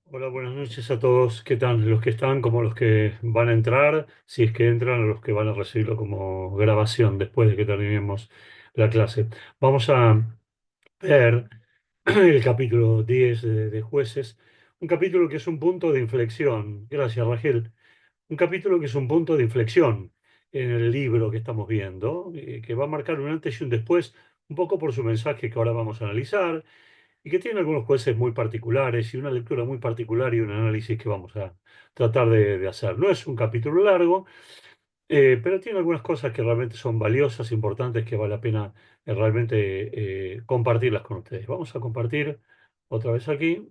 Hola, buenas noches a todos. ¿Qué tal? Los que están como los que van a entrar, si es que entran, o los que van a recibirlo como grabación después de que terminemos la clase. Vamos a ver el capítulo 10 de Jueces, un capítulo que es un punto de inflexión. Gracias, Rachel. Un capítulo que es un punto de inflexión en el libro que estamos viendo, que va a marcar un antes y un después, un poco por su mensaje que ahora vamos a analizar y que tiene algunos jueces muy particulares y una lectura muy particular y un análisis que vamos a tratar de hacer. No es un capítulo largo, pero tiene algunas cosas que realmente son valiosas, importantes, que vale la pena realmente compartirlas con ustedes. Vamos a compartir otra vez aquí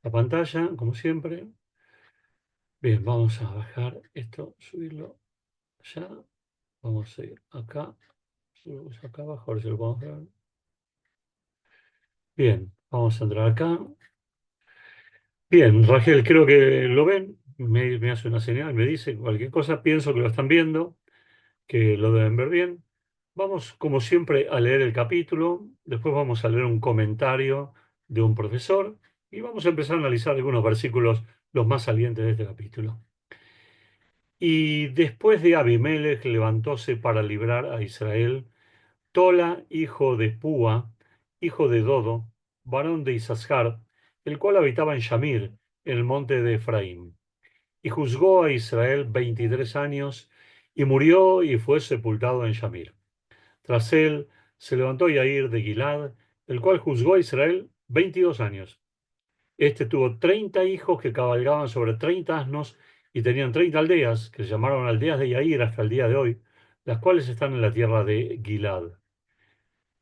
la pantalla, como siempre. Bien, vamos a bajar esto, subirlo ya. Vamos a ir acá, subimos acá abajo, a ver si lo podemos ver. Bien, vamos a entrar acá. Bien, Rachel, creo que lo ven, me hace una señal, me dice cualquier cosa, pienso que lo están viendo, que lo deben ver bien. Vamos, como siempre, a leer el capítulo, después vamos a leer un comentario de un profesor y vamos a empezar a analizar algunos versículos, los más salientes de este capítulo. Y después de Abimelech levantóse para librar a Israel, Tola, hijo de Púa, hijo de Dodo, varón de Isasjar, el cual habitaba en Shamir, en el monte de Efraín. Y juzgó a Israel 23 años, y murió y fue sepultado en Shamir. Tras él se levantó Yair de Gilad, el cual juzgó a Israel 22 años. Este tuvo 30 hijos que cabalgaban sobre 30 asnos y tenían 30 aldeas, que se llamaron aldeas de Yair hasta el día de hoy, las cuales están en la tierra de Gilad.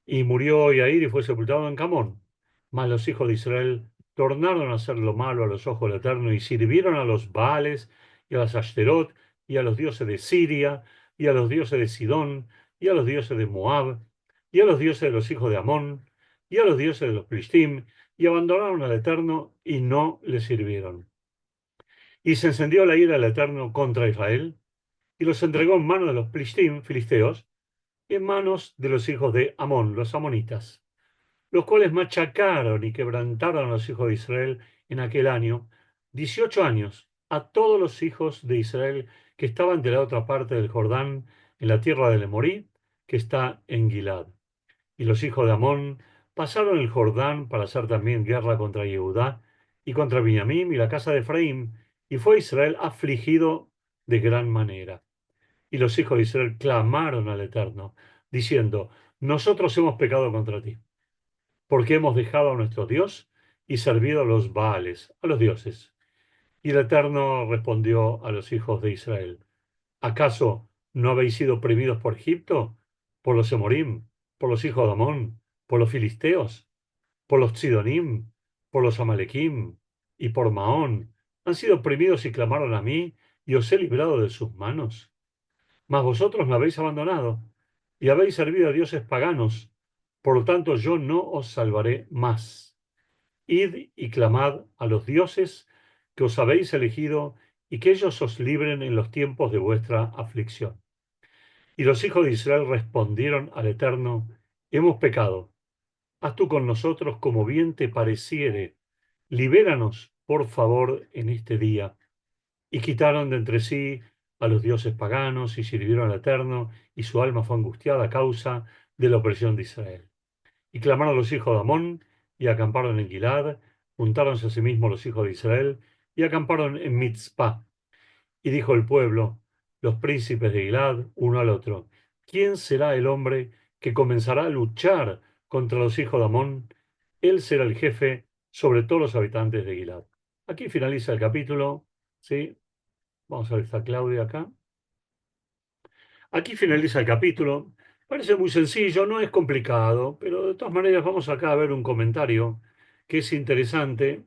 Y murió Yair y fue sepultado en Camón. Mas los hijos de Israel tornaron a hacer lo malo a los ojos del Eterno y sirvieron a los Baales y a las Ashterot y a los dioses de Siria y a los dioses de Sidón y a los dioses de Moab y a los dioses de los hijos de Amón y a los dioses de los Plishtim y abandonaron al Eterno y no le sirvieron. Y se encendió la ira del Eterno contra Israel y los entregó en manos de los Plishtim, filisteos, y en manos de los hijos de Amón, los amonitas, los cuales machacaron y quebrantaron a los hijos de Israel en aquel año, 18 años, a todos los hijos de Israel que estaban de la otra parte del Jordán, en la tierra del Emorí, que está en Gilad. Y los hijos de Amón pasaron el Jordán para hacer también guerra contra Yehudá y contra Benjamín y la casa de Efraín, y fue Israel afligido de gran manera. Y los hijos de Israel clamaron al Eterno, diciendo: Nosotros hemos pecado contra ti porque hemos dejado a nuestro Dios y servido a los Baales, a los dioses. Y el Eterno respondió a los hijos de Israel: ¿Acaso no habéis sido oprimidos por Egipto, por los Emorim, por los hijos de Amón, por los filisteos, por los Sidonim, por los Amalequim y por Maón? Han sido oprimidos y clamaron a mí, y os he librado de sus manos. Mas vosotros me habéis abandonado y habéis servido a dioses paganos. Por lo tanto, yo no os salvaré más. Id y clamad a los dioses que os habéis elegido y que ellos os libren en los tiempos de vuestra aflicción. Y los hijos de Israel respondieron al Eterno: Hemos pecado. Haz tú con nosotros como bien te pareciere. Libéranos, por favor, en este día. Y quitaron de entre sí a los dioses paganos y sirvieron al Eterno, y su alma fue angustiada a causa de la opresión de Israel. Y clamaron los hijos de Amón, y acamparon en Gilad, juntáronse a sí mismos los hijos de Israel, y acamparon en Mitzpah. Y dijo el pueblo, los príncipes de Gilad, uno al otro: ¿Quién será el hombre que comenzará a luchar contra los hijos de Amón? Él será el jefe sobre todos los habitantes de Gilad. Aquí finaliza el capítulo, ¿sí? Vamos a ver, está Claudia acá. Aquí finaliza el capítulo. Parece muy sencillo, no es complicado, pero de todas maneras vamos acá a ver un comentario que es interesante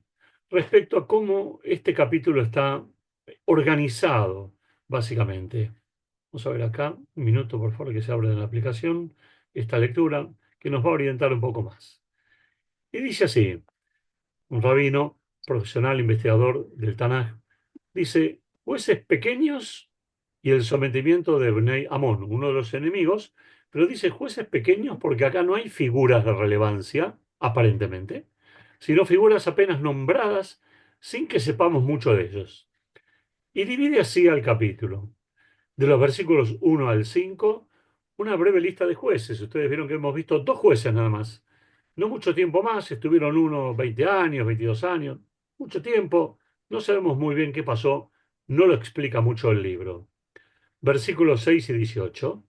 respecto a cómo este capítulo está organizado, básicamente. Vamos a ver acá, un minuto por favor que se abra en la aplicación esta lectura que nos va a orientar un poco más. Y dice así, un rabino, profesional, investigador del Tanaj, dice: jueces pequeños y el sometimiento de Bnei Amón, uno de los enemigos, pero dice jueces pequeños porque acá no hay figuras de relevancia, aparentemente. sino figuras apenas nombradas sin que sepamos mucho de ellos. Y divide así al capítulo. De los versículos 1 al 5, una breve lista de jueces. Ustedes vieron que hemos visto dos jueces nada más. No mucho tiempo más, estuvieron unos 20 años, 22 años, mucho tiempo. No sabemos muy bien qué pasó, no lo explica mucho el libro. Versículos 6 y 18.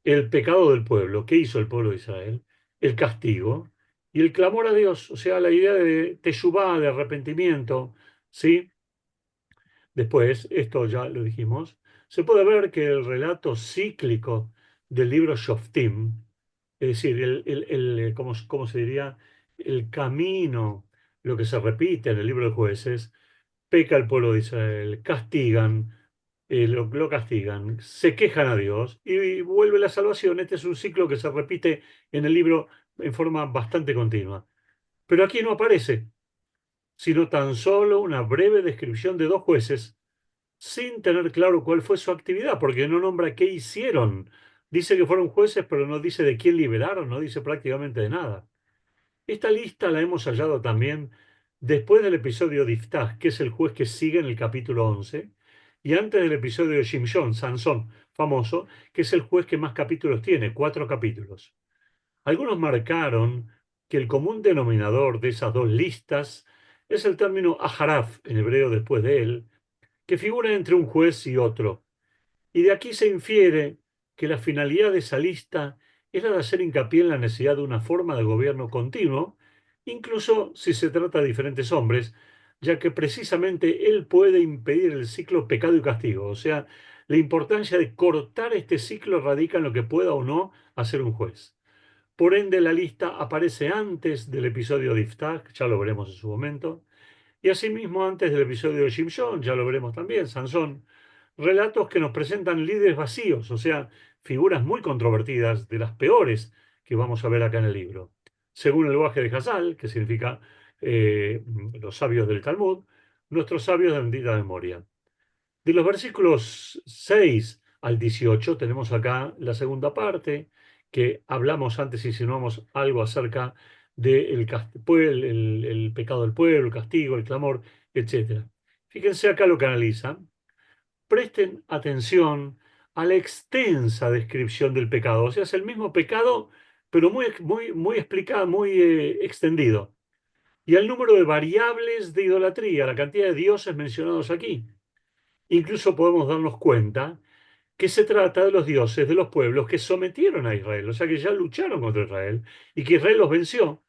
El pecado del pueblo. ¿Qué hizo el pueblo de Israel? El castigo y el clamor a Dios, o sea, la idea de teshuvá, de arrepentimiento, ¿sí? Después, esto ya lo dijimos, se puede ver que el relato cíclico del libro Shoftim, es decir, ¿cómo se diría? El camino, lo que se repite en el libro de jueces, peca el pueblo de Israel, castigan, lo castigan, se quejan a Dios y vuelve la salvación. Este es un ciclo que se repite en el libro en forma bastante continua. Pero aquí no aparece, sino tan solo una breve descripción de dos jueces sin tener claro cuál fue su actividad, porque no nombra qué hicieron. Dice que fueron jueces, pero no dice de quién liberaron, no dice prácticamente de nada. Esta lista la hemos hallado también después del episodio de Iftach, que es el juez que sigue en el capítulo 11, y antes del episodio de Shimshon, Sansón, famoso, que es el juez que más capítulos tiene, 4 capítulos. Algunos marcaron que el común denominador de esas dos listas es el término aharaf, en hebreo después de él, que figura entre un juez y otro. Y de aquí se infiere que la finalidad de esa lista era de hacer hincapié en la necesidad de una forma de gobierno continuo, incluso si se trata de diferentes hombres, ya que precisamente él puede impedir el ciclo pecado y castigo. O sea, la importancia de cortar este ciclo radica en lo que pueda o no hacer un juez. Por ende, la lista aparece antes del episodio de Iftach, ya lo veremos en su momento, y asimismo antes del episodio de Shimshon, ya lo veremos también, Sansón. Relatos que nos presentan líderes vacíos, o sea, figuras muy controvertidas, de las peores que vamos a ver acá en el libro. Según el lenguaje de Hazal, que significa los sabios del Talmud, nuestros sabios de bendita memoria. De los versículos 6 al 18 tenemos acá la segunda parte, que hablamos antes, insinuamos algo acerca del el pecado del pueblo, el castigo, el clamor, etc. Fíjense acá lo que analizan. Presten atención a la extensa descripción del pecado. O sea, es el mismo pecado, pero muy explicado, muy extendido. Y al número de variables de idolatría, la cantidad de dioses mencionados aquí. Incluso podemos darnos cuenta que se trata de los dioses de los pueblos que sometieron a Israel, o sea que ya lucharon contra Israel y que Israel los venció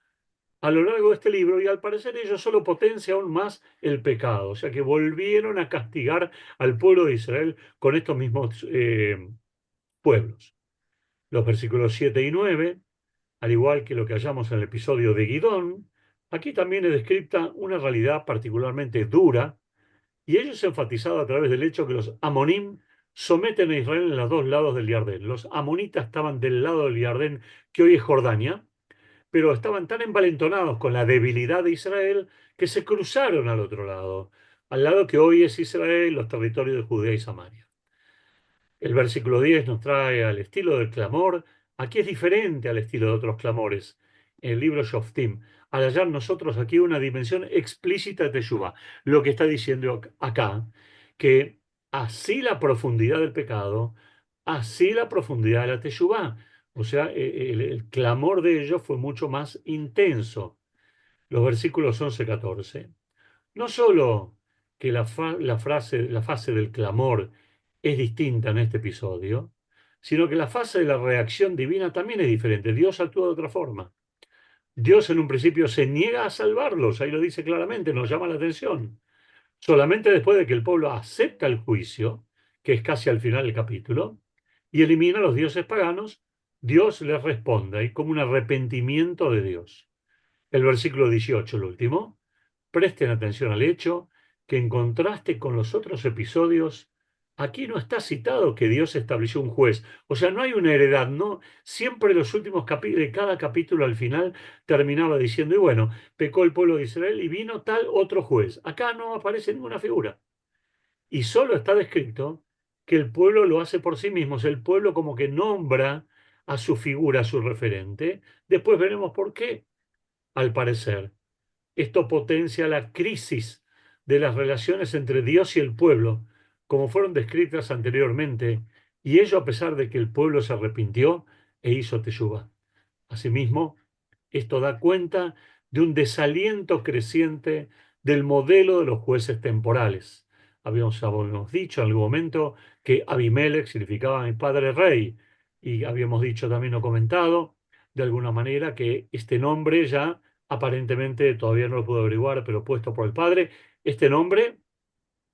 a lo largo de este libro y al parecer ello solo potencia aún más el pecado, o sea que volvieron a castigar al pueblo de Israel con estos mismos pueblos. Los versículos 7 y 9, al igual que lo que hallamos en el episodio de Gidón, aquí también es descrita una realidad particularmente dura y ello es enfatizado a través del hecho que los amonim someten a Israel en los dos lados del Jardín. Los amonitas estaban del lado del Jardín que hoy es Jordania, pero estaban tan envalentonados con la debilidad de Israel que se cruzaron al otro lado, al lado que hoy es Israel, los territorios de Judea y Samaria. El versículo 10 nos trae al estilo del clamor. Aquí es diferente al estilo de otros clamores. En el libro Shoftim, al hallar nosotros aquí una dimensión explícita de Teshuvah, lo que está diciendo acá, que así la profundidad del pecado, así la profundidad de la Teshuvah. O sea, el clamor de ellos fue mucho más intenso. Los versículos 11 y 14. No solo que la fase del clamor es distinta en este episodio, sino que la fase de la reacción divina también es diferente. Dios actúa de otra forma. Dios en un principio se niega a salvarlos, ahí lo dice claramente, nos llama la atención. Solamente después de que el pueblo acepta el juicio, que es casi al final del capítulo, y elimina a los dioses paganos, Dios les responde, hay como un arrepentimiento de Dios. El versículo 18, el último. Presten atención al hecho que en contraste con los otros episodios, aquí no está citado que Dios estableció un juez. O sea, no hay una heredad, ¿no? Siempre los últimos capítulos de cada capítulo al final terminaba diciendo, y bueno, pecó el pueblo de Israel y vino tal otro juez. Acá no aparece ninguna figura. Y solo está descrito que el pueblo lo hace por sí mismo. O sea, el pueblo como que nombra a su figura, a su referente. Después veremos por qué, al parecer. Esto potencia la crisis de las relaciones entre Dios y el pueblo, como fueron descritas anteriormente, y ello a pesar de que el pueblo se arrepintió e hizo teshuvá. Asimismo, esto da cuenta de un desaliento creciente del modelo de los jueces temporales. Habíamos dicho en algún momento que Abimelech significaba mi padre rey, y habíamos dicho también o comentado de alguna manera que este nombre ya aparentemente, todavía no lo puedo averiguar, pero puesto por el padre, este nombre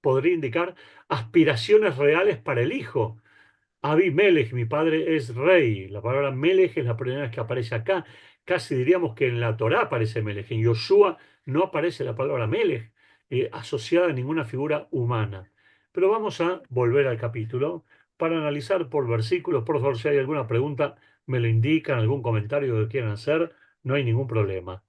podría indicar aspiraciones reales para el hijo. Abimelech, mi padre, es rey. La palabra Melech es la primera vez que aparece acá. Casi diríamos que en la Torá aparece Melech. En Yoshua no aparece la palabra Melech asociada a ninguna figura humana. Pero vamos a volver al capítulo para analizar por versículos. Por favor, si hay alguna pregunta, me lo indican, algún comentario que quieran hacer, no hay ningún problema.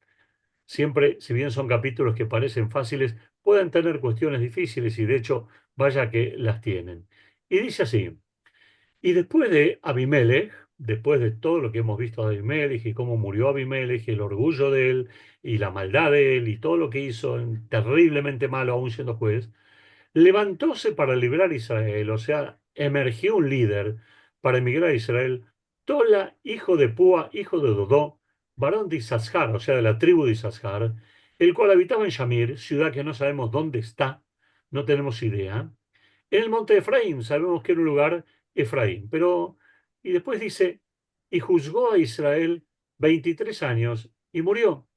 Siempre, si bien son capítulos que parecen fáciles, pueden tener cuestiones difíciles y de hecho, vaya que las tienen. Y dice así. Y después de Abimelech, después de todo lo que hemos visto de Abimelech y cómo murió Abimelech, y el orgullo de él y la maldad de él y todo lo que hizo terriblemente malo aún siendo juez, levantóse para librar a Israel, o sea, emergió un líder para emigrar a Israel, Tola, hijo de Púa, hijo de Dodó, varón de Isasjar, o sea, de la tribu de Isasjar, el cual habitaba en Shamir, ciudad que no sabemos dónde está, no tenemos idea. En el monte Efraín, sabemos que era un lugar Efraín, pero, y después dice, y juzgó a Israel 23 años y murió,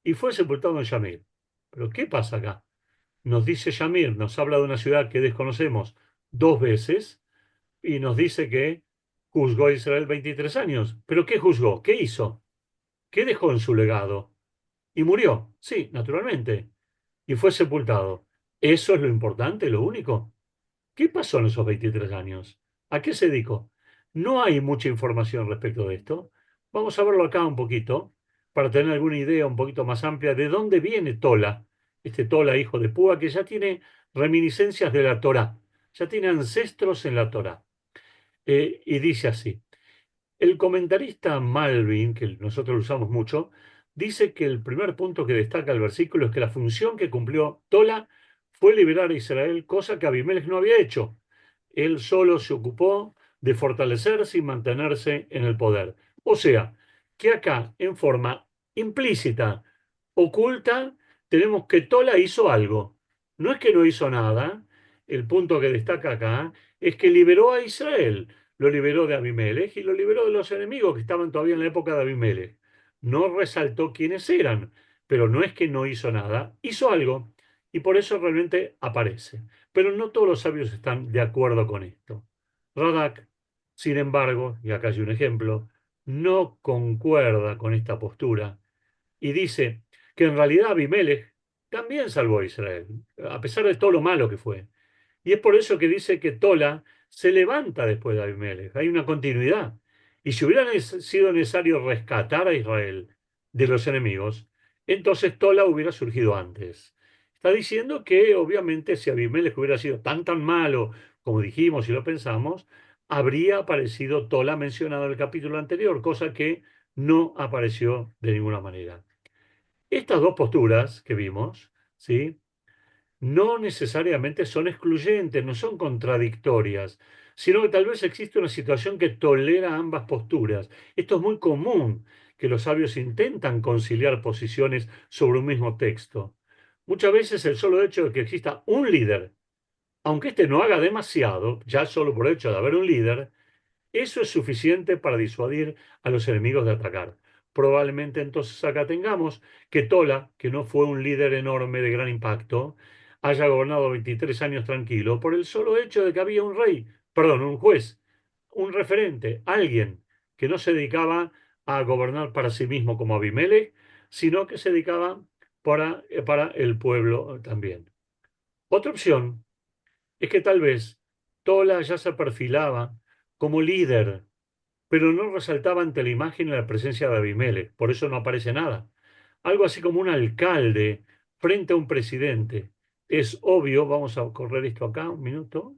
y fue sepultado en Shamir. Pero ¿qué pasa acá? Nos dice Shamir, nos habla de una ciudad que desconocemos dos veces, y nos dice que juzgó a Israel 23 años. ¿Pero qué juzgó? ¿Qué hizo? ¿Qué dejó en su legado? Y murió, sí, naturalmente, y fue sepultado. ¿Eso es lo importante, lo único? ¿Qué pasó en esos 23 años? ¿A qué se dedicó? No hay mucha información respecto de esto. Vamos a verlo acá un poquito para tener alguna idea un poquito más amplia de dónde viene Tola, este Tola hijo de Púa, que ya tiene reminiscencias de la Torá, ya tiene ancestros en la Torá. Y dice así. El comentarista Malvin, que nosotros lo usamos mucho, dice que el primer punto que destaca el versículo es que la función que cumplió Tola fue liberar a Israel, cosa que Abimelech no había hecho. Él solo se ocupó de fortalecerse y mantenerse en el poder. O sea, que acá, en forma implícita, oculta, tenemos que Tola hizo algo. No es que no hizo nada, el punto que destaca acá es que liberó a Israel, lo liberó de Abimelech y lo liberó de los enemigos que estaban todavía en la época de Abimelech. No resaltó quiénes eran, pero no es que no hizo nada, hizo algo y por eso realmente aparece. Pero no todos los sabios están de acuerdo con esto. Radak, sin embargo, y acá hay un ejemplo, no concuerda con esta postura y dice que en realidad Abimelech también salvó a Israel, a pesar de todo lo malo que fue. Y es por eso que dice que Tola se levanta después de Abimelech. Hay una continuidad. Y si hubiera sido necesario rescatar a Israel de los enemigos, entonces Tola hubiera surgido antes. Está diciendo que obviamente si Abimelech hubiera sido tan malo como dijimos y lo pensamos, habría aparecido Tola mencionado en el capítulo anterior, cosa que no apareció de ninguna manera. Estas dos posturas que vimos, ¿sí?, no necesariamente son excluyentes, no son contradictorias, sino que tal vez existe una situación que tolera ambas posturas. Esto es muy común, que los sabios intentan conciliar posiciones sobre un mismo texto. Muchas veces el solo hecho de que exista un líder, aunque éste no haga demasiado, ya solo por el hecho de haber un líder, eso es suficiente para disuadir a los enemigos de atacar. Probablemente entonces acá tengamos que Tola, que no fue un líder enorme de gran impacto, haya gobernado 23 años tranquilo por el solo hecho de que había un rey, perdón, un juez, un referente, alguien que no se dedicaba a gobernar para sí mismo como Abimelech, sino que se dedicaba para el pueblo también. Otra opción es que tal vez Tola ya se perfilaba como líder, pero no resaltaba ante la imagen y la presencia de Abimelech, por eso no aparece nada. Algo así como un alcalde frente a un presidente. Es obvio, vamos a correr esto acá un minuto,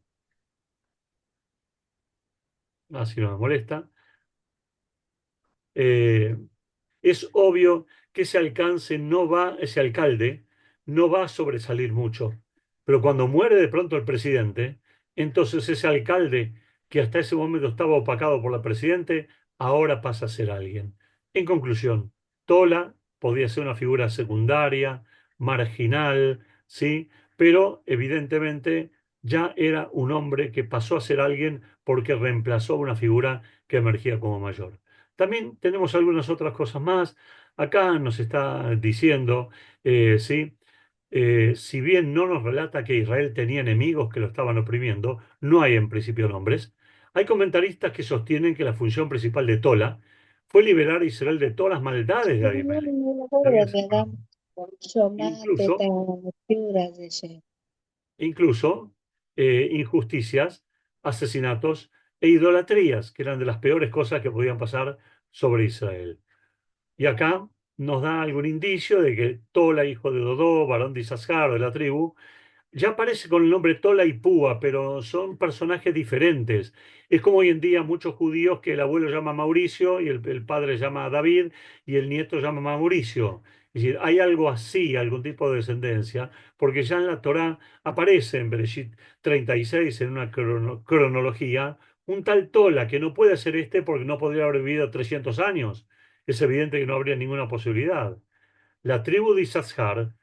así no me molesta. Eh, es obvio que ese alcance no va, ese alcalde no va a sobresalir mucho. Pero cuando muere de pronto el presidente, entonces ese alcalde que hasta ese momento estaba opacado por la presidente, ahora pasa a ser alguien. En conclusión, Tola podía ser una figura secundaria, marginal, ¿sí? Pero evidentemente ya era un hombre que pasó a ser alguien porque reemplazó a una figura que emergía como mayor. También tenemos algunas otras cosas más. Acá nos está diciendo, ¿sí? Si bien no nos relata que Israel tenía enemigos que lo estaban oprimiendo, no hay en principio nombres. Hay comentaristas que sostienen que la función principal de Tola fue liberar a Israel de todas las maldades de Abimelech, que había sembrado. Incluso, incluso injusticias, asesinatos e idolatrías, que eran de las peores cosas que podían pasar sobre Israel. Y acá nos da algún indicio de que Tola, hijo de Dodó, varón de Isasjar, de la tribu, ya aparece con el nombre Tola y Púa, pero son personajes diferentes. Es como hoy en día muchos judíos que el abuelo llama Mauricio y el padre llama David y el nieto llama Mauricio. Es decir, hay algo así, algún tipo de descendencia, porque ya en la Torá aparece en Bereshit 36, en una cronología, un tal Tola, que no puede ser este porque no podría haber vivido 300 años. Es evidente que no habría ninguna posibilidad. La tribu de Issachar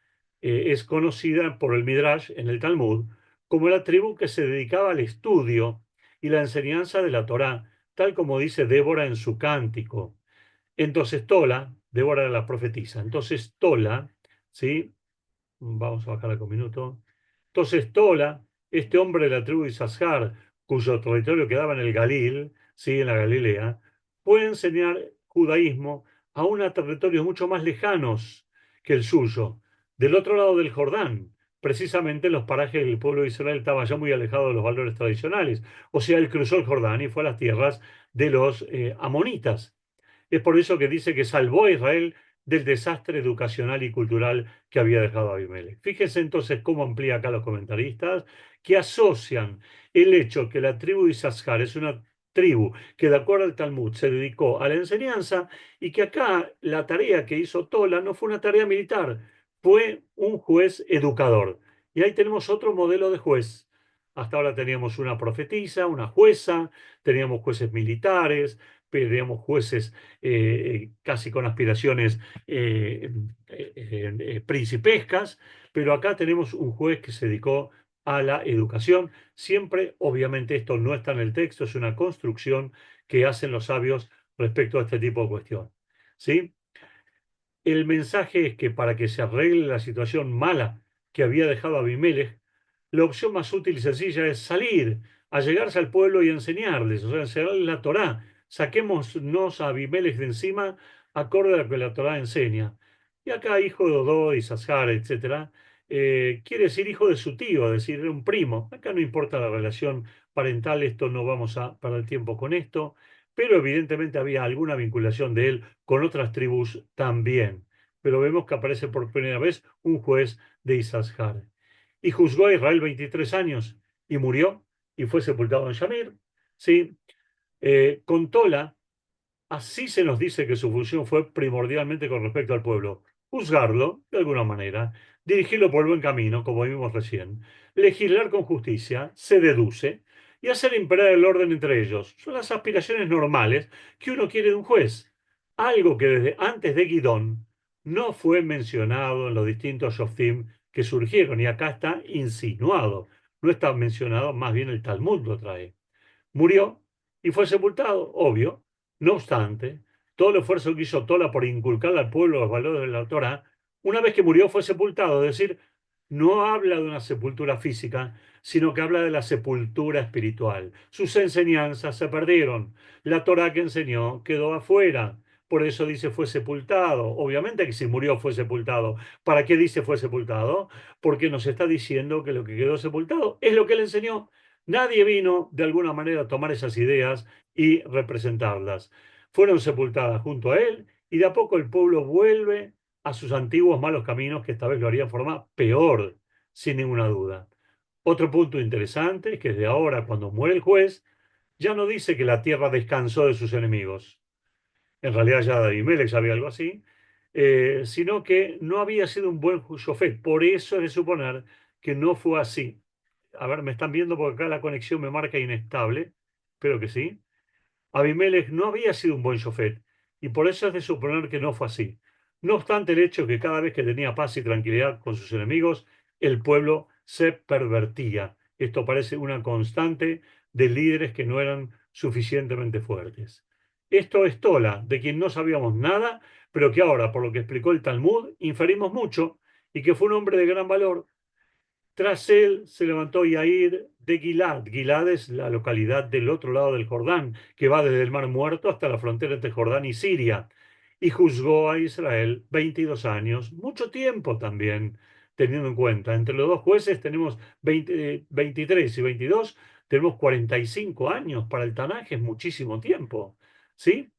es conocida por el Midrash en el Talmud como la tribu que se dedicaba al estudio y la enseñanza de la Torá, tal como dice Débora en su cántico. Entonces Tola, Débora era la profetisa, entonces Tola, ¿sí? Vamos a bajar un minuto. Entonces Tola, este hombre de la tribu de Isasjar, cuyo territorio quedaba en el Galil, sí, en la Galilea, puede enseñar judaísmo aún a territorios mucho más lejanos que el suyo, del otro lado del Jordán. Precisamente en los parajes del pueblo de Israel estaba ya muy alejado de los valores tradicionales. O sea, él cruzó el Jordán y fue a las tierras de los amonitas. Es por eso que dice que salvó a Israel del desastre educacional y cultural que había dejado Abimelech. Fíjense entonces cómo amplía acá los comentaristas, que asocian el hecho que la tribu de Isascar es una tribu que de acuerdo al Talmud se dedicó a la enseñanza y que acá la tarea que hizo Tola no fue una tarea militar, fue un juez educador. Y ahí tenemos otro modelo de juez. Hasta ahora teníamos una profetisa, una jueza, teníamos jueces militares, teníamos jueces casi con aspiraciones principescas, pero acá tenemos un juez que se dedicó a la educación. Siempre, obviamente, esto no está en el texto, es una construcción que hacen los sabios respecto a este tipo de cuestión. ¿Sí? El mensaje es que para que se arregle la situación mala que había dejado Abimelech, la opción más útil y sencilla es salir, allegarse al pueblo y enseñarles, o sea, enseñarles la Torá. Saquémonos a Abimelech de encima, acorde a lo que la Torá enseña. Y acá, hijo de Odó, Isasjar, etcétera, quiere decir hijo de su tío, es decir, un primo. Acá no importa la relación parental, esto no vamos a perder tiempo con esto, pero evidentemente había alguna vinculación de él con otras tribus también. Pero vemos que aparece por primera vez un juez de Isasjar. Y juzgó a Israel 23 años y murió y fue sepultado en Shamir. ¿Sí? Con Tola, así se nos dice que su función fue primordialmente con respecto al pueblo. Juzgarlo, de alguna manera, dirigirlo por el buen camino, como vimos recién, legislar con justicia, se deduce, y hacer imperar el orden entre ellos. Son las aspiraciones normales que uno quiere de un juez. Algo que desde antes de Guidón no fue mencionado en los distintos shoftim que surgieron, y acá está insinuado. No está mencionado, más bien el Talmud lo trae. Murió y fue sepultado, obvio. No obstante, todo el esfuerzo que hizo Tola por inculcar al pueblo los valores de la Torá, una vez que murió fue sepultado. Es decir, no habla de una sepultura física, sino que habla de la sepultura espiritual. Sus enseñanzas se perdieron. La Torá que enseñó quedó afuera. Por eso dice fue sepultado. Obviamente que si murió fue sepultado. ¿Para qué dice fue sepultado? Porque nos está diciendo que lo que quedó sepultado es lo que él enseñó. Nadie vino de alguna manera a tomar esas ideas y representarlas. Fueron sepultadas junto a él y de a poco el pueblo vuelve a sus antiguos malos caminos, que esta vez lo haría de forma peor, sin ninguna duda. Otro punto interesante es que desde ahora, cuando muere el juez, ya no dice que la tierra descansó de sus enemigos. En realidad ya de Abimelech ya había algo así, sino que no había sido un buen shofet. Por eso es de suponer que no fue así. A ver, me están viendo porque acá la conexión me marca inestable. Espero que sí. Abimelech no había sido un buen shofet y por eso es de suponer que no fue así. No obstante el hecho que cada vez que tenía paz y tranquilidad con sus enemigos, el pueblo se pervertía. Esto parece una constante de líderes que no eran suficientemente fuertes. Esto es Tola, de quien no sabíamos nada, pero que ahora, por lo que explicó el Talmud, inferimos mucho y que fue un hombre de gran valor. Tras él se levantó Yair de Gilad. Gilad es la localidad del otro lado del Jordán, que va desde el Mar Muerto hasta la frontera entre Jordán y Siria, y juzgó a Israel 22 años, mucho tiempo también, teniendo en cuenta. Entre los dos jueces tenemos 23 y 22, tenemos 45 años. Para el Tanaj es muchísimo tiempo. ¿Sí?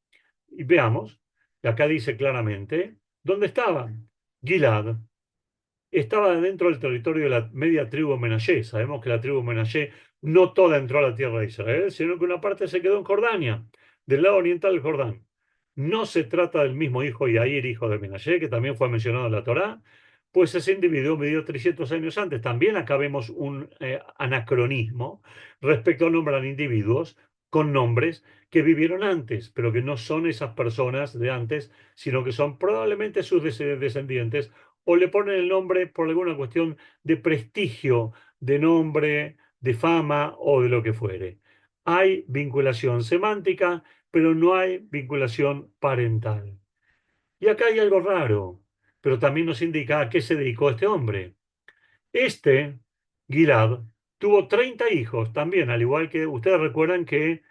Y veamos, acá dice claramente, ¿dónde estaban? Gilad estaba dentro del territorio de la media tribu Menashe. Sabemos que la tribu Menashe no toda entró a la tierra de Israel, sino que una parte se quedó en Jordania, del lado oriental del Jordán. No se trata del mismo hijo Yair, hijo de Menashe, que también fue mencionado en la Torá, pues ese individuo vivió 300 años antes. También acá vemos un anacronismo respecto a nombrar individuos con nombres que vivieron antes, pero que no son esas personas de antes, sino que son probablemente sus descendientes o le ponen el nombre por alguna cuestión de prestigio, de nombre, de fama o de lo que fuere. Hay vinculación semántica, pero no hay vinculación parental. Y acá hay algo raro, pero también nos indica a qué se dedicó este hombre. Este, Gilad, tuvo 30 hijos también, al igual que ustedes recuerdan que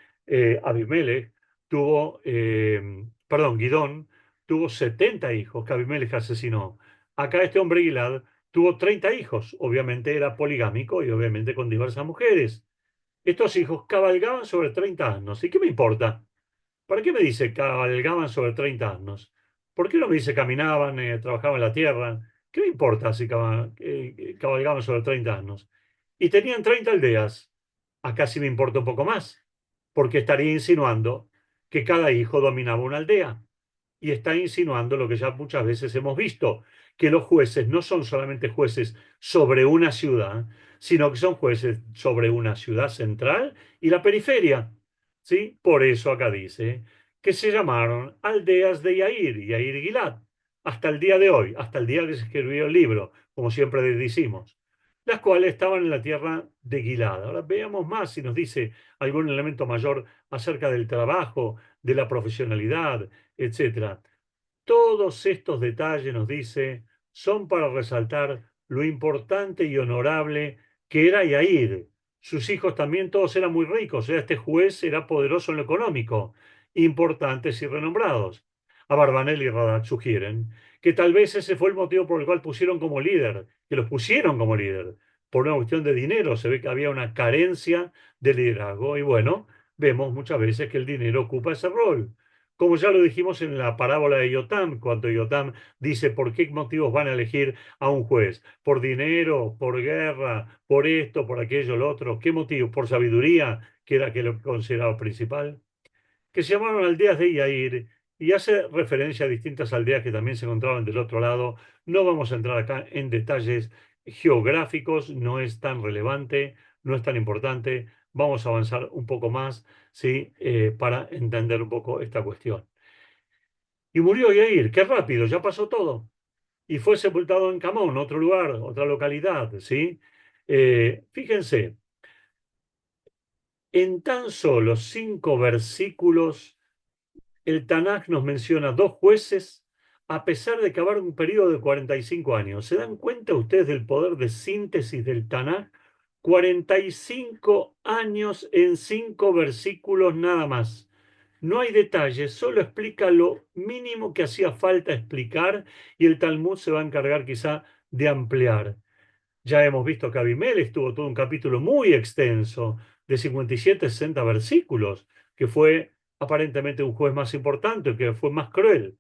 Abimelech tuvo, perdón, Gidón tuvo 70 hijos que Abimelech asesinó. Acá este hombre Gilad tuvo 30 hijos, obviamente era poligámico y obviamente con diversas mujeres. Estos hijos cabalgaban sobre 30 años. ¿Y qué me importa? ¿Para qué me dice cabalgaban sobre 30 años? ¿Por qué no me dice caminaban, trabajaban en la tierra? ¿Qué me importa si cabalgaban sobre 30 años? Y tenían 30 aldeas. Acá sí me importa un poco más, porque estaría insinuando que cada hijo dominaba una aldea y está insinuando lo que ya muchas veces hemos visto, que los jueces no son solamente jueces sobre una ciudad, sino que son jueces sobre una ciudad central y la periferia. ¿Sí? Por eso acá dice que se llamaron aldeas de Yair, Yair y Gilad, hasta el día de hoy, hasta el día que se escribió el libro, como siempre decimos, las cuales estaban en la tierra de Gilad. Ahora veamos más si nos dice algún elemento mayor acerca del trabajo, de la profesionalidad, etcétera. Todos estos detalles, nos dice, son para resaltar lo importante y honorable que era Yair. Sus hijos también todos eran muy ricos, o sea, este juez era poderoso en lo económico, importantes y renombrados. Abarbanel y Radak sugieren que tal vez ese fue el motivo por el cual pusieron como líder, que los pusieron como líder, por una cuestión de dinero. Se ve que había una carencia de liderazgo y bueno, vemos muchas veces que el dinero ocupa ese rol. Como ya lo dijimos en la parábola de Yotam, cuando Yotam dice por qué motivos van a elegir a un juez, por dinero, por guerra, por esto, por aquello, lo otro, ¿qué motivo? Por sabiduría, que era que lo consideraba principal, que se llamaron aldeas de Yair y hace referencia a distintas aldeas que también se encontraban del otro lado. No vamos a entrar acá en detalles geográficos, no es tan relevante, no es tan importante. Vamos a avanzar un poco más, ¿sí? Para entender un poco esta cuestión. Y murió Yair, qué rápido, ya pasó todo. Y fue sepultado en Camón, otro lugar, otra localidad, ¿sí? Fíjense, en tan solo 5 versículos el Tanaj nos menciona dos jueces a pesar de acabar un periodo de 45 años. ¿Se dan cuenta ustedes del poder de síntesis del Tanaj? 45 años en 5 versículos nada más. No hay detalles, solo explica lo mínimo que hacía falta explicar y el Talmud se va a encargar quizá de ampliar. Ya hemos visto que Abimelech tuvo todo un capítulo muy extenso de 57, 60 versículos, que fue aparentemente un juez más importante, que fue más cruel.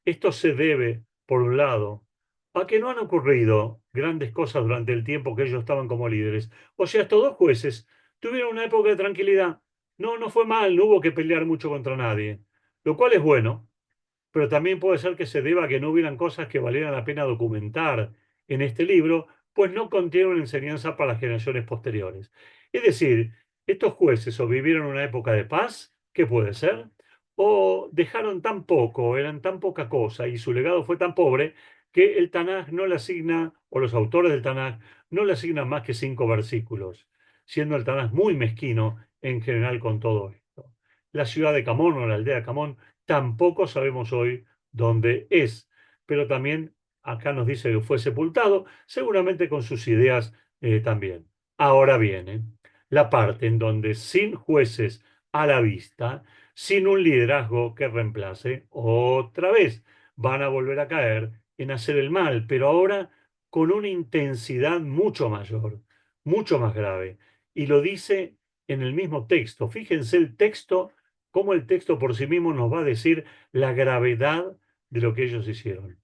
Esto se debe, por un lado, a que no han ocurrido grandes cosas durante el tiempo que ellos estaban como líderes. O sea, estos dos jueces tuvieron una época de tranquilidad. No, no fue mal, no hubo que pelear mucho contra nadie, lo cual es bueno, pero también puede ser que se deba a que no hubieran cosas que valieran la pena documentar en este libro, pues no contiene una enseñanza para las generaciones posteriores. Es decir, estos jueces o vivieron una época de paz, ¿qué puede ser? O dejaron tan poco, eran tan poca cosa y su legado fue tan pobre que el Tanaj no le asigna, o los autores del Tanaj no le asignan más que 5 versículos, siendo el Tanaj muy mezquino en general con todo esto. La ciudad de Camón o la aldea de Camón tampoco sabemos hoy dónde es, pero también acá nos dice que fue sepultado, seguramente con sus ideas también. Ahora viene la parte en donde sin jueces a la vista, sin un liderazgo que reemplace, otra vez van a volver a caer en hacer el mal, pero ahora con una intensidad mucho mayor, mucho más grave. Y lo dice en el mismo texto. Fíjense el texto, cómo el texto por sí mismo nos va a decir la gravedad de lo que ellos hicieron.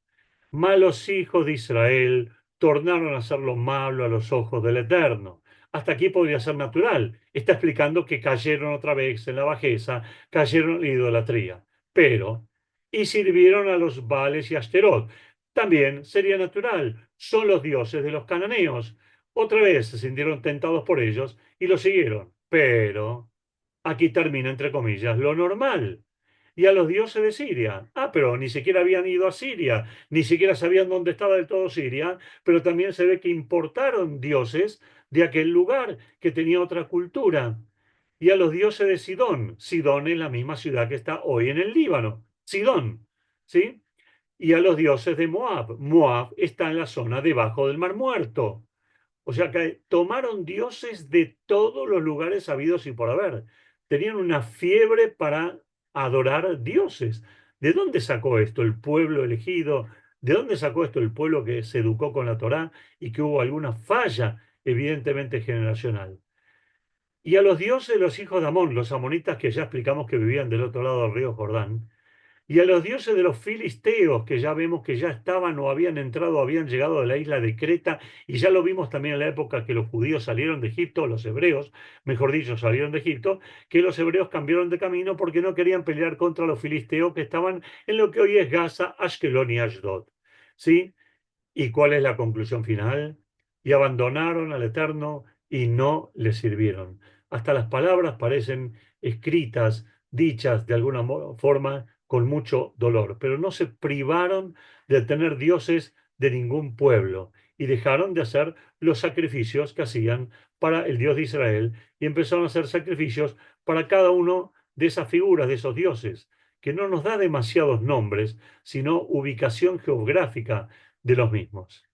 Malos hijos de Israel tornaron a hacer lo malo a los ojos del Eterno. Hasta aquí podría ser natural. Está explicando que cayeron otra vez en la bajeza, cayeron en la idolatría. Pero, y sirvieron a los Baales y Asterot. También sería natural. Son los dioses de los cananeos. Otra vez se sintieron tentados por ellos y los siguieron. Pero, aquí termina, entre comillas, lo normal. Y a los dioses de Siria. Ah, pero ni siquiera habían ido a Siria, ni siquiera sabían dónde estaba del todo Siria, pero también se ve que importaron dioses de aquel lugar que tenía otra cultura. Y a los dioses de Sidón. Sidón es la misma ciudad que está hoy en el Líbano. Sidón, ¿sí? Y a los dioses de Moab. Moab está en la zona debajo del Mar Muerto. O sea que tomaron dioses de todos los lugares habidos y por haber. Tenían una fiebre para adorar dioses. ¿De dónde sacó esto el pueblo elegido? ¿De dónde sacó esto el pueblo que se educó con la Torá y que hubo alguna falla, evidentemente generacional? Y a los dioses de los hijos de Amón, los amonitas que ya explicamos que vivían del otro lado del río Jordán, y a los dioses de los filisteos, que ya vemos que ya estaban o habían entrado, habían llegado a la isla de Creta, y ya lo vimos también en la época que los judíos salieron de Egipto, los hebreos, mejor dicho, salieron de Egipto, que los hebreos cambiaron de camino porque no querían pelear contra los filisteos que estaban en lo que hoy es Gaza, Ashkelon y Ashdod. ¿Sí? ¿Y cuál es la conclusión final? Y abandonaron al Eterno y no le sirvieron. Hasta las palabras parecen escritas, dichas de alguna forma con mucho dolor, pero no se privaron de tener dioses de ningún pueblo y dejaron de hacer los sacrificios que hacían para el Dios de Israel y empezaron a hacer sacrificios para cada uno de esas figuras, de esos dioses, que no nos da demasiados nombres, sino ubicación geográfica de los mismos.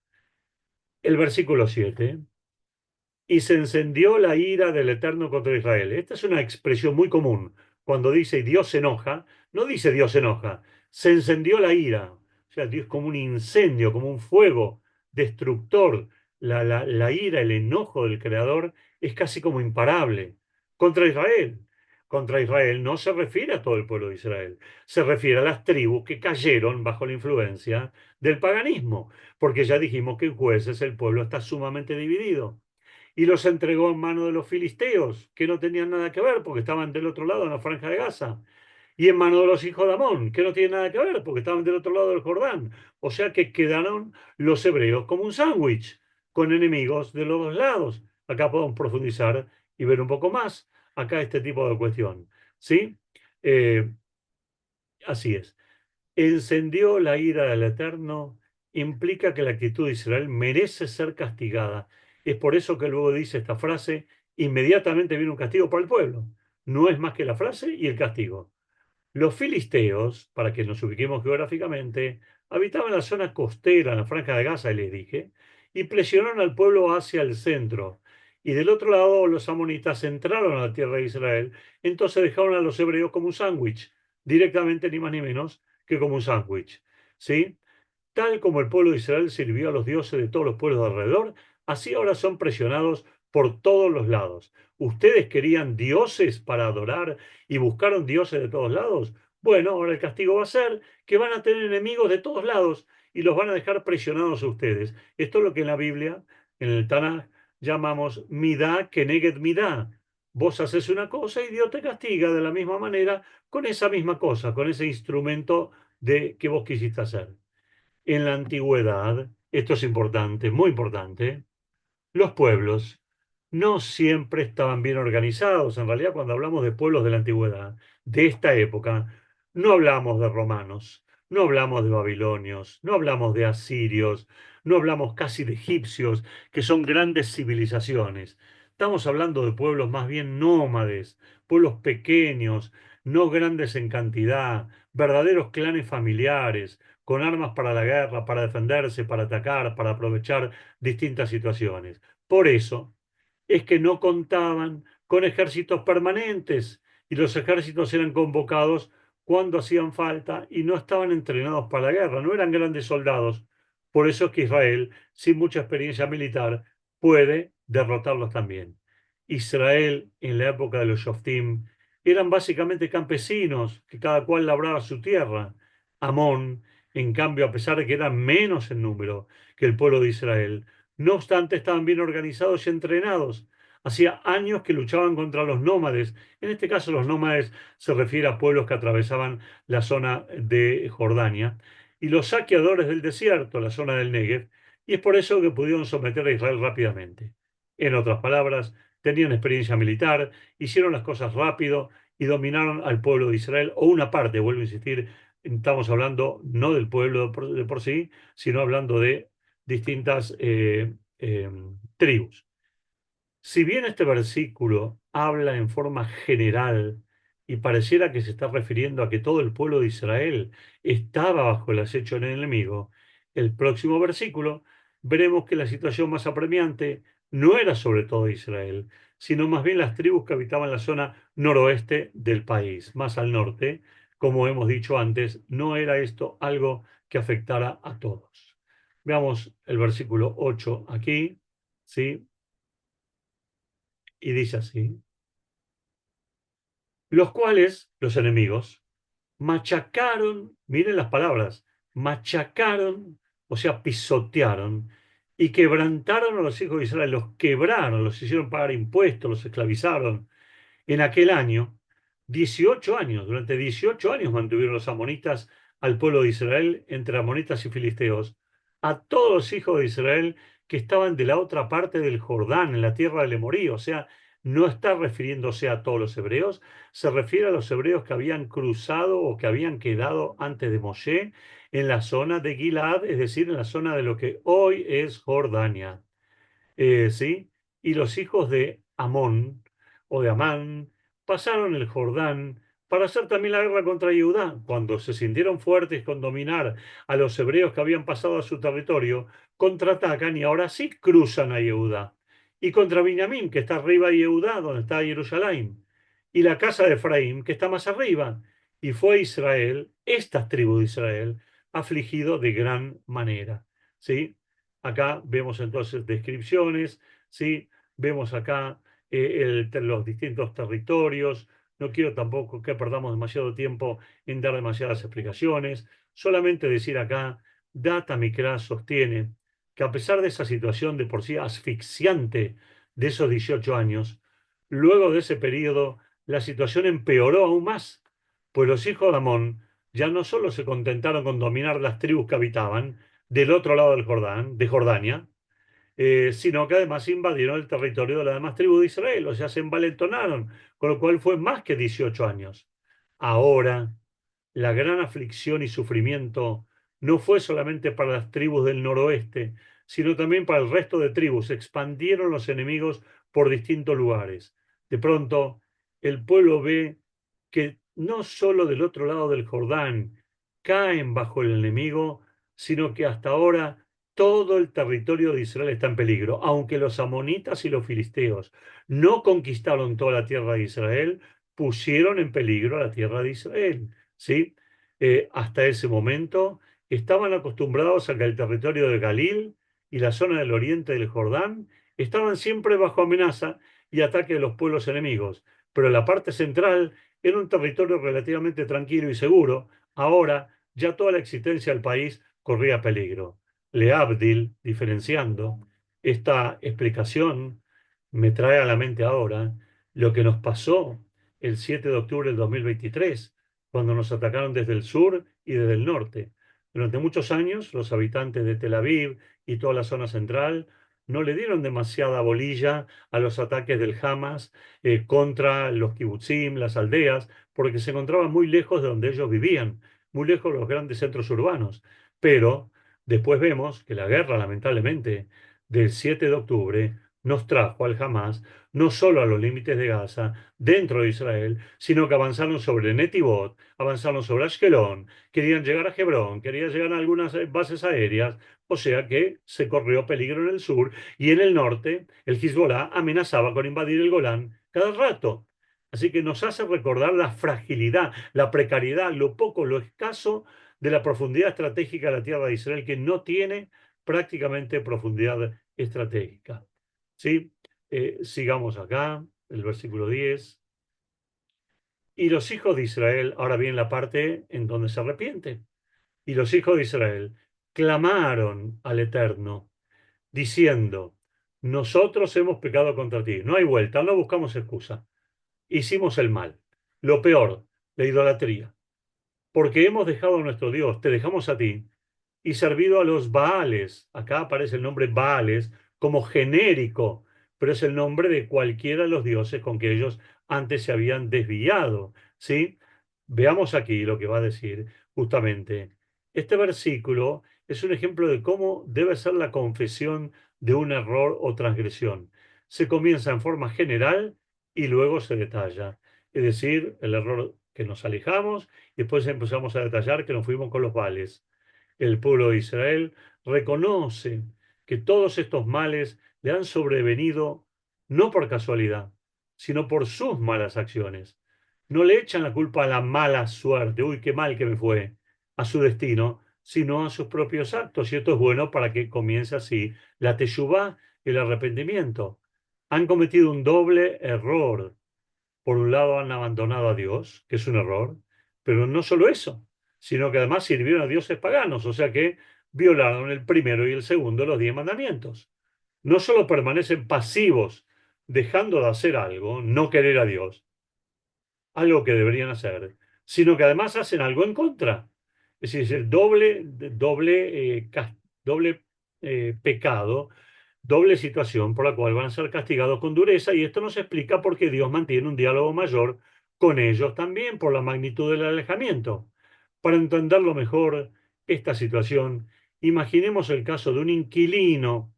El versículo 7. Y se encendió la ira del Eterno contra Israel. Esta es una expresión muy común. Cuando dice Dios se enoja, no dice Dios se enoja, se encendió la ira. O sea, Dios como un incendio, como un fuego destructor. La ira, el enojo del Creador es casi como imparable contra Israel. Contra Israel no se refiere a todo el pueblo de Israel, se refiere a las tribus que cayeron bajo la influencia del paganismo, porque ya dijimos que en jueces el pueblo está sumamente dividido y los entregó en manos de los filisteos, que no tenían nada que ver porque estaban del otro lado en la franja de Gaza, y en manos de los hijos de Amón, que no tienen nada que ver porque estaban del otro lado del Jordán. O sea que quedaron los hebreos como un sándwich, con enemigos de los dos lados. Acá podemos profundizar y ver un poco más acá este tipo de cuestión. ¿Sí? Eh, Así es. Encendió la ira del Eterno implica que la actitud de Israel merece ser castigada. Es por eso que luego dice esta frase, inmediatamente viene un castigo para el pueblo. No es más que la frase y el castigo. Los filisteos, para que nos ubiquemos geográficamente, habitaban la zona costera, en la franja de Gaza, les dije, y presionaron al pueblo hacia el centro. Y del otro lado, los amonitas entraron a la tierra de Israel, entonces dejaron a los hebreos como un sándwich, directamente ni más ni menos que como un sándwich. ¿Sí? Tal como el pueblo de Israel sirvió a los dioses de todos los pueblos de alrededor, así ahora son presionados por todos los lados. ¿Ustedes querían dioses para adorar y buscaron dioses de todos lados? Bueno, ahora el castigo va a ser que van a tener enemigos de todos lados y los van a dejar presionados a ustedes. Esto es lo que en la Biblia, en el Tanaj, llamamos midá keneged midá. Vos haces una cosa y Dios te castiga de la misma manera con esa misma cosa, con ese instrumento de qué vos quisiste hacer. En la antigüedad, esto es importante, muy importante, los pueblos no siempre estaban bien organizados. En realidad, cuando hablamos de pueblos de la antigüedad, de esta época, no hablamos de romanos, no hablamos de babilonios, no hablamos de asirios, no hablamos casi de egipcios, que son grandes civilizaciones. Estamos hablando de pueblos más bien nómades, pueblos pequeños, no grandes en cantidad, verdaderos clanes familiares, con armas para la guerra, para defenderse, para atacar, para aprovechar distintas situaciones. Por eso es que no contaban con ejércitos permanentes y los ejércitos eran convocados cuando hacían falta y no estaban entrenados para la guerra, no eran grandes soldados. Por eso es que Israel, sin mucha experiencia militar, puede derrotarlos también. Israel, en la época de los Shoftim, eran básicamente campesinos que cada cual labraba su tierra. Amón, en cambio, a pesar de que eran menos en número que el pueblo de Israel, no obstante, estaban bien organizados y entrenados. Hacía años que luchaban contra los nómades. En este caso, los nómades se refiere a pueblos que atravesaban la zona de Jordania y los saqueadores del desierto, la zona del Negev, y es por eso que pudieron someter a Israel rápidamente. En otras palabras, tenían experiencia militar, hicieron las cosas rápido y dominaron al pueblo de Israel, o una parte, vuelvo a insistir, estamos hablando no del pueblo de por sí, sino hablando de distintas tribus. Si bien este versículo habla en forma general y pareciera que se está refiriendo a que todo el pueblo de Israel estaba bajo el acecho del enemigo, el próximo versículo veremos que la situación más apremiante no era sobre todo Israel, sino más bien las tribus que habitaban la zona noroeste del país, más al norte. Como hemos dicho antes, no era esto algo que afectara a todos. Veamos el versículo 8 aquí, ¿sí? Y dice así, los cuales, los enemigos, machacaron, miren las palabras, machacaron, o sea, pisotearon y quebrantaron a los hijos de Israel, los quebraron, los hicieron pagar impuestos, los esclavizaron. En aquel año, 18 años, durante 18 años mantuvieron los amonitas al pueblo de Israel entre amonitas y filisteos, a todos los hijos de Israel que estaban de la otra parte del Jordán, en la tierra del Emorí, o sea, no está refiriéndose a todos los hebreos, se refiere a los hebreos que habían cruzado o que habían quedado antes de Moshe en la zona de Gilad, es decir, en la zona de lo que hoy es Jordania. ¿Sí? Y los hijos de Amón o de Amán pasaron el Jordán para hacer también la guerra contra Judá. Cuando se sintieron fuertes con dominar a los hebreos que habían pasado a su territorio, contraatacan y ahora sí cruzan a Judá. Y contra Benjamín, que está arriba de Judá, donde está Jerusalén. Y la casa de Efraín, que está más arriba. Y fue Israel, esta tribu de Israel, afligido de gran manera. ¿Sí? Acá vemos entonces descripciones, ¿sí? Vemos acá los distintos territorios. No quiero tampoco que perdamos demasiado tiempo en dar demasiadas explicaciones. Solamente decir acá, Data Mikra sostiene que a pesar de esa situación de por sí asfixiante de esos 18 años, luego de ese periodo la situación empeoró aún más, pues los hijos de Amón ya no solo se contentaron con dominar las tribus que habitaban, del otro lado del Jordán, de Jordania, sino que además invadieron el territorio de la demás tribu de Israel, o sea, se envalentonaron, con lo cual fue más que 18 años. Ahora, la gran aflicción y sufrimiento no fue solamente para las tribus del noroeste, sino también para el resto de tribus. Se expandieron los enemigos por distintos lugares. De pronto, el pueblo ve que no solo del otro lado del Jordán caen bajo el enemigo, sino que hasta ahora todo el territorio de Israel está en peligro. Aunque los amonitas y los filisteos no conquistaron toda la tierra de Israel, pusieron en peligro a la tierra de Israel. ¿Sí? Hasta ese momento estaban acostumbrados a que el territorio de Galil y la zona del oriente del Jordán estaban siempre bajo amenaza y ataque de los pueblos enemigos, pero la parte central era un territorio relativamente tranquilo y seguro. Ahora ya toda la existencia del país corría peligro. Leabdil, diferenciando esta explicación, me trae a la mente ahora lo que nos pasó el 7 de octubre del 2023 cuando nos atacaron desde el sur y desde el norte. Durante muchos años, los habitantes de Tel Aviv y toda la zona central no le dieron demasiada bolilla a los ataques del Hamas contra los kibutzim, las aldeas, porque se encontraban muy lejos de donde ellos vivían, muy lejos de los grandes centros urbanos. Pero después vemos que la guerra, lamentablemente, del 7 de octubre nos trajo al Hamas no solo a los límites de Gaza, dentro de Israel, sino que avanzaron sobre Netivot, avanzaron sobre Ashkelon, querían llegar a Hebrón, querían llegar a algunas bases aéreas, o sea que se corrió peligro en el sur y en el norte el Hezbollah amenazaba con invadir el Golán cada rato. Así que nos hace recordar la fragilidad, la precariedad, lo poco, lo escaso de la profundidad estratégica de la tierra de Israel, que no tiene prácticamente profundidad estratégica. ¿Sí? Sigamos acá, el versículo 10. Y los hijos de Israel, ahora viene la parte en donde se arrepiente. Y los hijos de Israel clamaron al Eterno, diciendo, nosotros hemos pecado contra ti. No hay vuelta, no buscamos excusa. Hicimos el mal. Lo peor, la idolatría. Porque hemos dejado a nuestro Dios, te dejamos a ti, y servido a los Baales. Acá aparece el nombre Baales como genérico, pero es el nombre de cualquiera de los dioses con que ellos antes se habían desviado. ¿Sí? Veamos aquí lo que va a decir justamente. Este versículo es un ejemplo de cómo debe ser la confesión de un error o transgresión. Se comienza en forma general y luego se detalla. Es decir, el error que nos alejamos y después empezamos a detallar que nos fuimos con los vales. El pueblo de Israel reconoce que todos estos males le han sobrevenido no por casualidad, sino por sus malas acciones. No le echan la culpa a la mala suerte, uy, qué mal que me fue, a su destino, sino a sus propios actos. Y esto es bueno para que comience así la teshuvá, el arrepentimiento. Han cometido un doble error. Por un lado han abandonado a Dios, que es un error, pero no solo eso, sino que además sirvieron a dioses paganos, o sea que violaron el primero y el segundo de los 10 mandamientos. No solo permanecen pasivos, dejando de hacer algo, no querer a Dios, algo que deberían hacer, sino que además hacen algo en contra. Es decir, es el doble pecado, doble situación por la cual van a ser castigados con dureza, y esto nos explica por qué Dios mantiene un diálogo mayor con ellos también, por la magnitud del alejamiento. Para entenderlo mejor esta situación, imaginemos el caso de un inquilino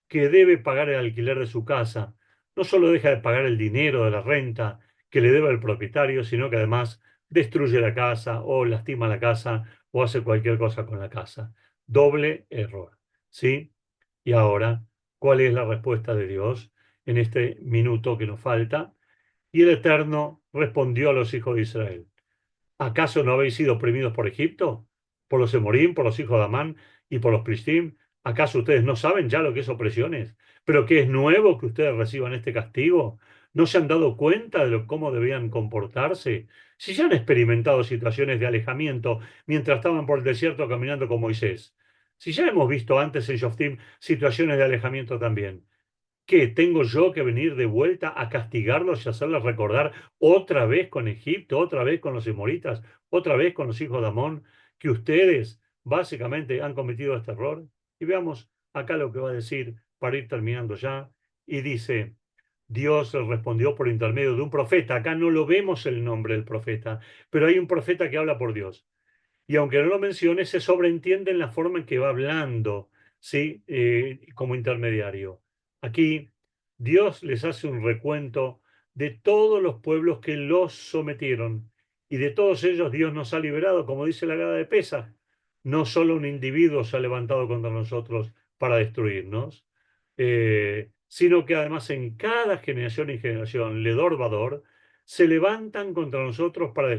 que debe pagar el alquiler de su casa. No solo deja de pagar el dinero de la renta que le debe el propietario, sino que además destruye la casa o lastima la casa o hace cualquier cosa con la casa. Doble error. ¿Sí? Y ahora, ¿cuál es la respuesta de Dios en este minuto que nos falta? Y el Eterno respondió a los hijos de Israel. ¿Acaso no habéis sido oprimidos por Egipto? ¿Por los Emorim, por los hijos de Amán y por los Plishtim? ¿Acaso ustedes no saben ya lo que es opresiones? ¿Pero qué es nuevo que ustedes reciban este castigo? ¿No se han dado cuenta de cómo debían comportarse? Si ya han experimentado situaciones de alejamiento mientras estaban por el desierto caminando con Moisés. Si ya hemos visto antes en Shoftim situaciones de alejamiento también. ¿Qué? ¿Tengo yo que venir de vuelta a castigarlos y hacerles recordar otra vez con Egipto, otra vez con los emoritas, otra vez con los hijos de Amón, que ustedes básicamente han cometido este error? Y veamos acá lo que va a decir para ir terminando ya. Y dice, Dios les respondió por intermedio de un profeta. Acá no lo vemos el nombre del profeta, pero hay un profeta que habla por Dios. Y aunque no lo mencione, se sobreentiende en la forma en que va hablando, ¿sí? Como intermediario. Aquí Dios les hace un recuento de todos los pueblos que los sometieron. Y de todos ellos Dios nos ha liberado, como dice la Gada de Pesaj. No solo un individuo se ha levantado contra nosotros para destruirnos, sino que además en cada generación y generación, Ledor Vador, se levantan contra nosotros para